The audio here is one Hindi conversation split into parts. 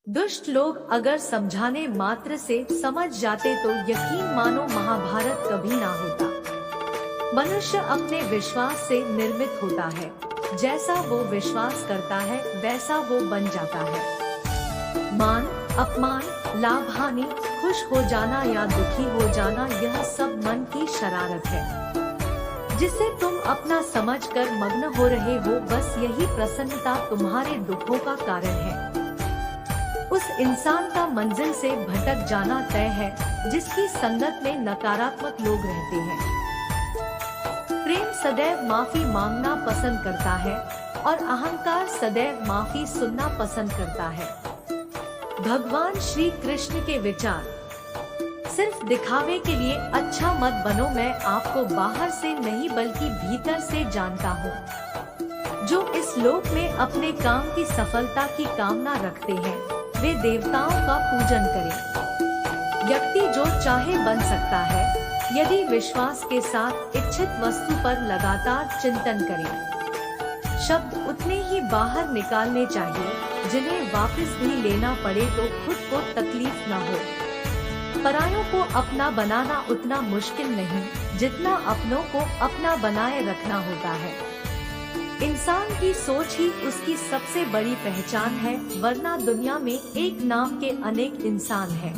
दुष्ट लोग अगर समझाने मात्र से समझ जाते तो यकीन मानो महाभारत कभी ना होता। मनुष्य अपने विश्वास से निर्मित होता है। जैसा वो विश्वास करता है वैसा वो बन जाता है। मान, अपमान, लाभ हानि, खुश हो जाना या दुखी हो जाना, यह सब मन की शरारत है जिसे तुम अपना समझकर मग्न हो रहे हो। बस यही प्रसन्नता तुम्हारे दुखों का कारण है। उस इंसान का मंजिल से भटक जाना तय है जिसकी संगत में नकारात्मक लोग रहते हैं। प्रेम सदैव माफी मांगना पसंद करता है और अहंकार सदैव माफी सुनना पसंद करता है। भगवान श्री कृष्ण के विचार, सिर्फ दिखावे के लिए अच्छा मत बनो, मैं आपको बाहर से नहीं बल्कि भीतर से जानता हूँ। जो इस लोक में अपने काम की सफलता की कामना रखते हैं वे देवताओं का पूजन करें। व्यक्ति जो चाहे बन सकता है यदि विश्वास के साथ इच्छित वस्तु पर लगातार चिंतन करे। शब्द उतने ही बाहर निकालने चाहिए जिन्हें वापस भी लेना पड़े तो खुद को तकलीफ न हो। परायों को अपना बनाना उतना मुश्किल नहीं जितना अपनों को अपना बनाए रखना होता है। इंसान की सोच ही उसकी सबसे बड़ी पहचान है, वरना दुनिया में एक नाम के अनेक इंसान हैं।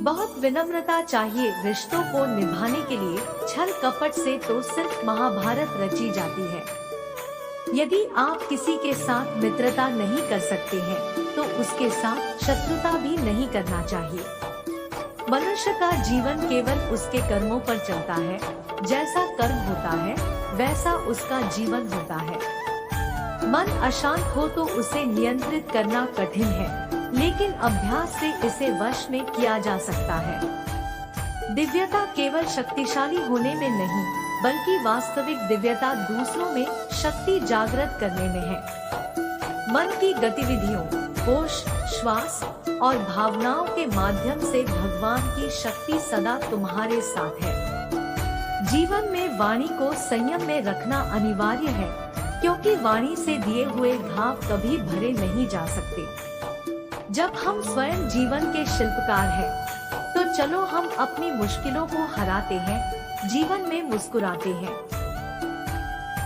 बहुत विनम्रता चाहिए रिश्तों को निभाने के लिए। छल कपट से तो सिर्फ महाभारत रची जाती है। यदि आप किसी के साथ मित्रता नहीं कर सकते हैं तो उसके साथ शत्रुता भी नहीं करना चाहिए। मनुष्य का जीवन केवल उसके कर्मों पर चलता है। जैसा कर्म होता है वैसा उसका जीवन होता है। मन अशांत हो तो उसे नियंत्रित करना कठिन है, लेकिन अभ्यास से इसे वश में किया जा सकता है। दिव्यता केवल शक्तिशाली होने में नहीं बल्कि वास्तविक दिव्यता दूसरों में शक्ति जागृत करने में है। मन की गतिविधियों, होश, श्वास और भावनाओं के माध्यम से भगवान की शक्ति सदा तुम्हारे साथ है। जीवन में वाणी को संयम में रखना अनिवार्य है, क्योंकि वाणी से दिए हुए घाव कभी भरे नहीं जा सकते। जब हम स्वयं जीवन के शिल्पकार हैं, तो चलो हम अपनी मुश्किलों को हराते हैं, जीवन में मुस्कुराते हैं।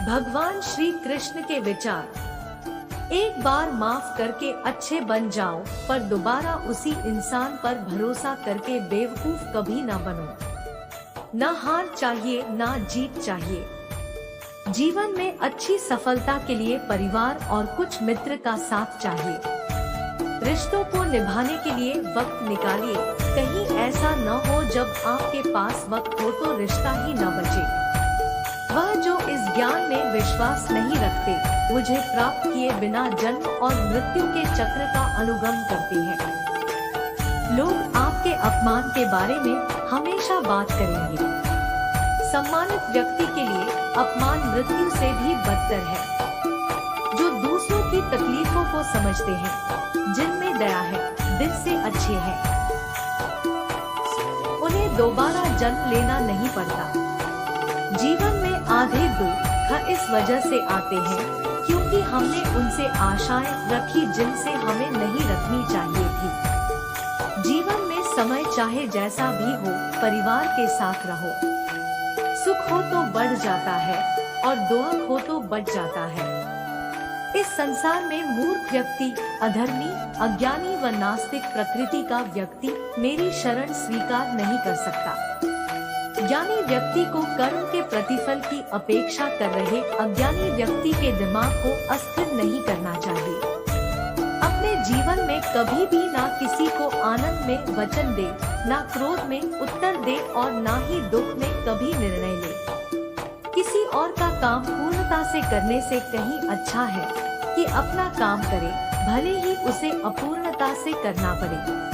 भगवान श्री कृष्ण के विचार, एक बार माफ करके अच्छे बन जाओ, पर दोबारा उसी इंसान पर भरोसा करके बेवकूफ कभी न बनो। न हार चाहिए न जीत चाहिए। जीवन में अच्छी सफलता के लिए परिवार और कुछ मित्र का साथ चाहिए। रिश्तों को निभाने के लिए वक्त निकालिए। कहीं ऐसा न हो जब आपके पास वक्त हो तो रिश्ता ही न बचे। वह जो इस ज्ञान में विश्वास नहीं रखते मुझे प्राप्त किए बिना जन्म और मृत्यु के चक्र का अनुगम करते हैं। लोग आपके अपमान के बारे में हमेशा बात करेंगे। सम्मानित व्यक्ति के लिए अपमान मृत्यु से भी बदतर है। जो दूसरों की तकलीफों को समझते हैं, जिनमें दया है, दिल से अच्छे हैं, उन्हें दोबारा जन्म लेना नहीं पड़ता। जीवन में आधे दुख इस वजह से आते हैं क्योंकि हमने उनसे आशाएं रखी जिनसे हमें नहीं रखनी चाहिए थी। जीवन में समय चाहे जैसा भी हो, परिवार के साथ रहो। सुख हो तो बढ़ जाता है और दुख हो तो बढ़ जाता है। इस संसार में मूर्ख व्यक्ति, अधर्मी, अज्ञानी व नास्तिक प्रकृति का व्यक्ति मेरी शरण स्वीकार नहीं कर सकता। ज्ञानी व्यक्ति को कर्म के प्रतिफल की अपेक्षा कर रहे अज्ञानी व्यक्ति के दिमाग को अस्थिर नहीं करना चाहिए। अपने जीवन में कभी भी ना किसी को आनंद में वचन दे, ना क्रोध में उत्तर दे और ना ही दुख में कभी निर्णय ले। किसी और का काम पूर्णता से करने से कहीं अच्छा है कि अपना काम करे, भले ही उसे अपूर्णता से करना पड़े।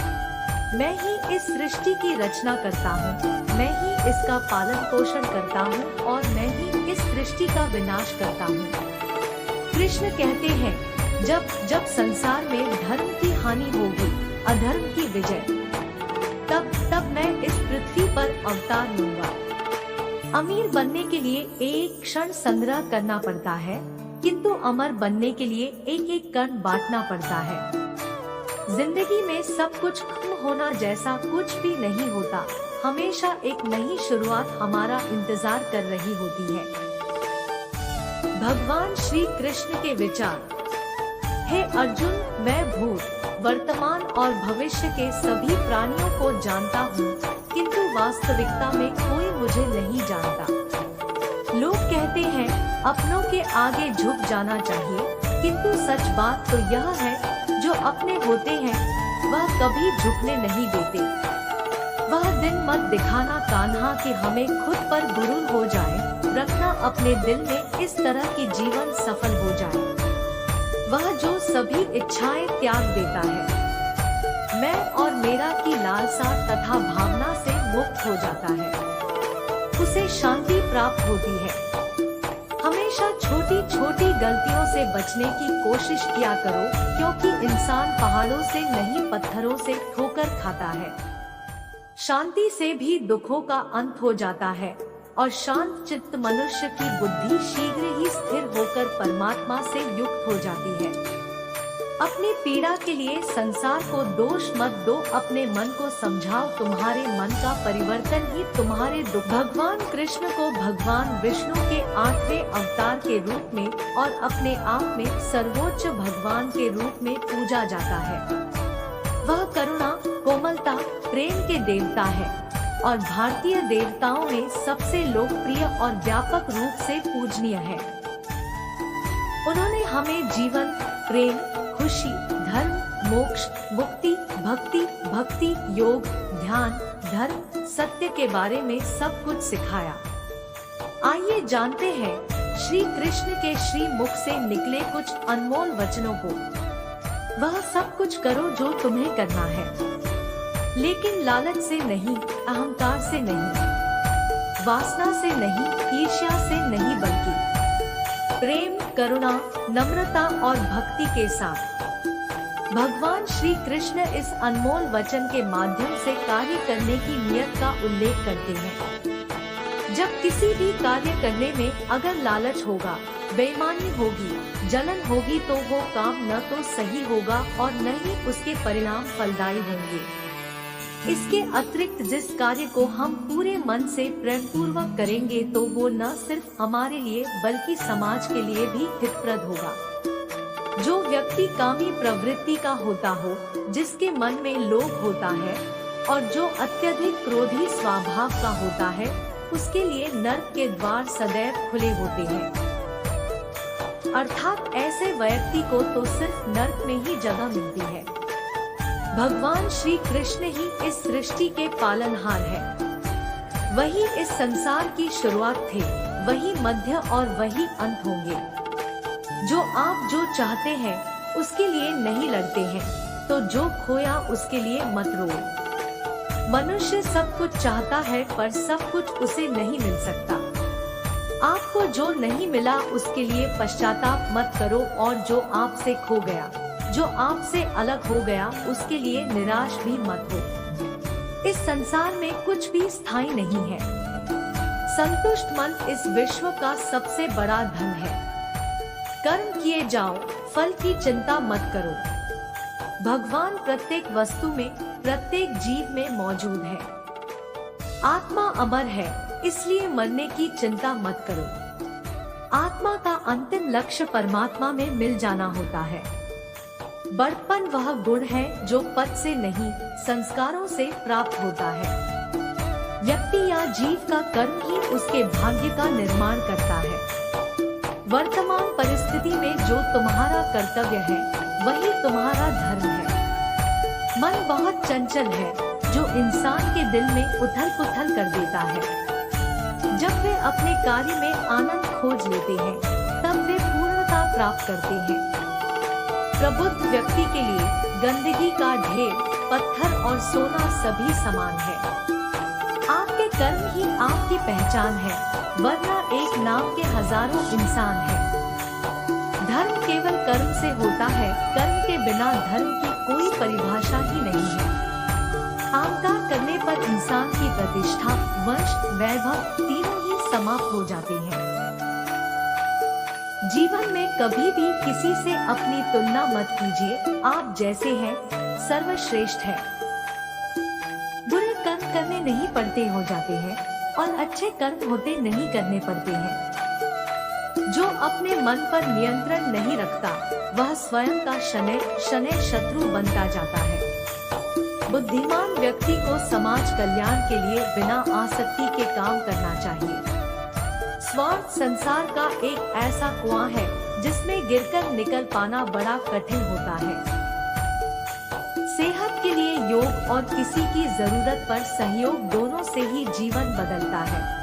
मैं ही इस सृष्टि की रचना करता हूँ, मैं ही इसका पालन पोषण करता हूँ और मैं ही इस सृष्टि का विनाश करता हूँ। कृष्ण कहते हैं, जब जब संसार में धर्म की हानि होगी, अधर्म की विजय, तब तब मैं इस पृथ्वी पर अवतार लूंगा। अमीर बनने के लिए एक क्षण संग्रह करना पड़ता है, किंतु अमर बनने के लिए एक एक कण बांटना पड़ता है। जिंदगी में सब कुछ खत्म होना जैसा कुछ भी नहीं होता, हमेशा एक नई शुरुआत हमारा इंतजार कर रही होती है। भगवान श्री कृष्ण के विचार। हे अर्जुन, मैं भूत, वर्तमान और भविष्य के सभी प्राणियों को जानता हूँ, किंतु वास्तविकता में कोई मुझे नहीं जानता। लोग कहते हैं अपनों के आगे झुक जाना चाहिए, किंतु सच बात तो यह है जो अपने होते हैं वह कभी झुकने नहीं देते। वह दिन मत दिखाना कान्हा कि हमें खुद पर गुरूर हो जाए, रखना अपने दिल में इस तरह की जीवन सफल हो जाए। वह जो सभी इच्छाएं त्याग देता है, मैं और मेरा की लालसा तथा भावना से मुक्त हो जाता है, उसे शांति प्राप्त होती है। हमेशा छोटी छोटी गलतियों से बचने की कोशिश किया करो, क्योंकि इंसान पहाड़ों से नहीं पत्थरों से ठोकर खाता है। शांति से भी दुखों का अंत हो जाता है और शांत चित्त मनुष्य की बुद्धि शीघ्र ही स्थिर होकर परमात्मा से युक्त हो जाती है। अपनी पीड़ा के लिए संसार को दोष मत दो, अपने मन को समझाओ, तुम्हारे मन का परिवर्तन ही तुम्हारे दुख। भगवान कृष्ण को भगवान विष्णु के 8वें अवतार के रूप में और अपने आप में सर्वोच्च भगवान के रूप में पूजा जाता है। वह करुणा, कोमलता, प्रेम के देवता है और भारतीय देवताओं में सबसे लोकप्रिय और व्यापक रूप से पूजनीय है। उन्होंने हमें जीवन, प्रेम, खुशी, धर्म, मोक्ष, मुक्ति, भक्ति, योग, ध्यान, धर्म, सत्य के बारे में सब कुछ सिखाया। आइए जानते हैं श्री कृष्ण के श्री मुख से निकले कुछ अनमोल वचनों को। वह सब कुछ करो जो तुम्हें करना है, लेकिन लालच से नहीं, अहंकार से नहीं, वासना से नहीं, ईर्ष्या से नहीं, बल्कि प्रेम, करुणा, नम्रता और भक्ति के साथ। भगवान श्री कृष्ण इस अनमोल वचन के माध्यम से कार्य करने की नियत का उल्लेख करते हैं। जब किसी भी कार्य करने में अगर लालच होगा, बेईमानी होगी, जलन होगी, तो वो काम न तो सही होगा और न ही उसके परिणाम फलदायी होंगे। इसके अतिरिक्त जिस कार्य को हम पूरे मन से प्रेम पूर्वक करेंगे तो वो न सिर्फ हमारे लिए बल्कि समाज के लिए भी हितप्रद होगा। जो व्यक्ति कामी प्रवृत्ति का होता हो, जिसके मन में लोभ होता है और जो अत्यधिक क्रोधी स्वभाव का होता है, उसके लिए नर्क के द्वार सदैव खुले होते हैं। अर्थात ऐसे व्यक्ति को तो सिर्फ नर्क में ही जगह मिलती है। भगवान श्री कृष्ण ही इस सृष्टि के पालनहार है। वही इस संसार की शुरुआत थे, वही मध्य और वही अंत होंगे। जो आप जो चाहते हैं उसके लिए नहीं लड़ते हैं, तो जो खोया उसके लिए मत रो। मनुष्य सब कुछ चाहता है पर सब कुछ उसे नहीं मिल सकता। आपको जो नहीं मिला उसके लिए पश्चाताप मत करो, और जो आपसे खो गया, जो आपसे अलग हो गया, उसके लिए निराश भी मत हो। इस संसार में कुछ भी स्थायी नहीं है। संतुष्ट मन इस विश्व का सबसे बड़ा धन है। कर्म किए जाओ, फल की चिंता मत करो। भगवान प्रत्येक वस्तु में, प्रत्येक जीव में मौजूद है। आत्मा अमर है, इसलिए मरने की चिंता मत करो। आत्मा का अंतिम लक्ष्य परमात्मा में मिल जाना होता है। बड़पन वह गुण है जो पद से नहीं, संस्कारों से प्राप्त होता है। व्यक्ति या जीव का कर्म ही उसके भाग्य का निर्माण करता है। वर्तमान परिस्थिति में जो तुम्हारा कर्तव्य है, वही तुम्हारा धर्म है। मन बहुत चंचल है, जो इंसान के दिल में उथल-पुथल कर देता है। जब वे अपने कार्य में आनंद खोज लेते हैं, तब वे पूर्णता प्राप्त करते हैं। प्रबुद्ध व्यक्ति के लिए गंदगी का ढेर, पत्थर और सोना सभी समान है। आपके कर्म ही आपकी पहचान है, वरना एक नाम के हजारों इंसान हैं। धर्म केवल कर्म से होता है, कर्म के बिना धर्म की कोई परिभाषा ही नहीं है। अहंकार करने पर इंसान की प्रतिष्ठा, वंश, वैभव तीनों ही समाप्त हो जाते हैं। जीवन में कभी भी किसी से अपनी तुलना मत कीजिए। आप जैसे हैं, सर्वश्रेष्ठ है। बुरे कर्म करने नहीं पड़ते हो जाते हैं और अच्छे कर्म होते नहीं करने पड़ते हैं। जो अपने मन पर नियंत्रण नहीं रखता वह स्वयं का शनै शत्रु बनता जाता है। बुद्धिमान व्यक्ति को समाज कल्याण के लिए बिना आसक्ति के काम करना चाहिए। स्वार्थ संसार का एक ऐसा कुआं है जिसमें गिरकर निकल पाना बड़ा कठिन होता है। सेहत के लिए योग और किसी की जरूरत पर सहयोग दोनों से ही जीवन बदलता है।